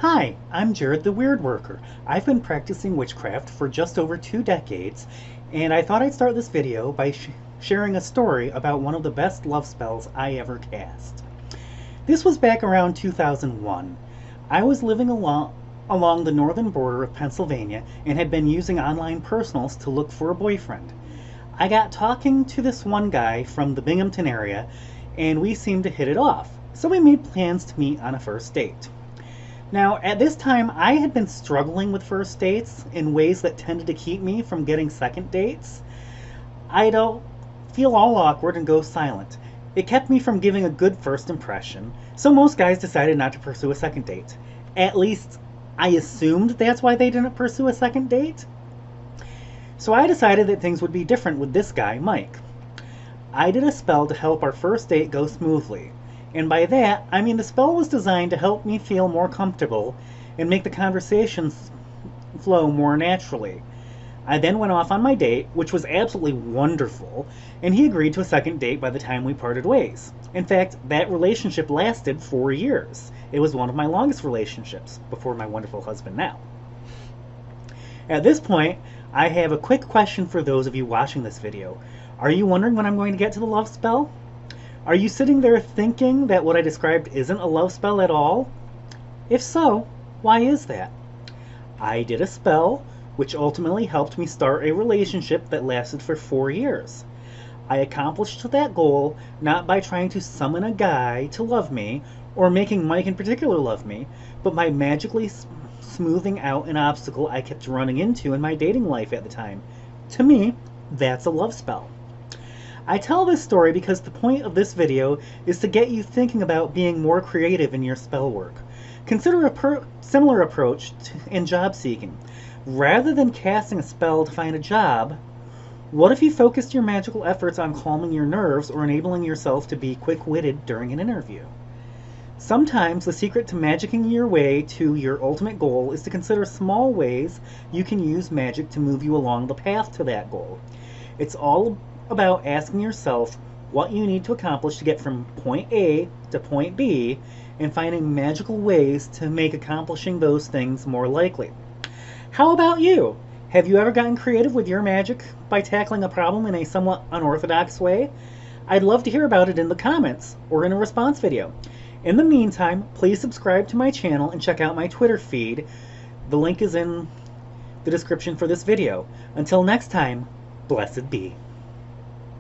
Hi, I'm Jared the Wyrd-Worker. I've been practicing witchcraft for just over 2 decades, and I thought I'd start this video by sharing a story about one of the best love spells I ever cast. This was back around 2001. I was living along the northern border of Pennsylvania and had been using online personals to look for a boyfriend. I got talking to this one guy from the Binghamton area, and we seemed to hit it off, so we made plans to meet on a first date. Now, at this time, I had been struggling with first dates in ways that tended to keep me from getting second dates. I'd feel all awkward and go silent. It kept me from giving a good first impression, so most guys decided not to pursue a second date. At least, I assumed that's why they didn't pursue a second date. So I decided that things would be different with this guy, Mike. I did a spell to help our first date go smoothly. And by that, I mean the spell was designed to help me feel more comfortable and make the conversations flow more naturally. I then went off on my date, which was absolutely wonderful, and he agreed to a second date by the time we parted ways. In fact, that relationship lasted 4 years. It was one of my longest relationships, before my wonderful husband now. At this point, I have a quick question for those of you watching this video. Are you wondering when I'm going to get to the love spell? Are you sitting there thinking that what I described isn't a love spell at all? If so, why is that? I did a spell which ultimately helped me start a relationship that lasted for 4 years. I accomplished that goal not by trying to summon a guy to love me, or making Mike in particular love me, but by magically smoothing out an obstacle I kept running into in my dating life at the time. To me, that's a love spell. I tell this story because the point of this video is to get you thinking about being more creative in your spell work. Consider a similar approach in job seeking. Rather than casting a spell to find a job, what if you focused your magical efforts on calming your nerves or enabling yourself to be quick-witted during an interview? Sometimes the secret to magicking your way to your ultimate goal is to consider small ways you can use magic to move you along the path to that goal. It's all about asking yourself what you need to accomplish to get from point A to point B and finding magical ways to make accomplishing those things more likely. How about you? Have you ever gotten creative with your magic by tackling a problem in a somewhat unorthodox way? I'd love to hear about it in the comments or in a response video. In the meantime, please subscribe to my channel and check out my Twitter feed. The link is in the description for this video. Until next time, blessed be.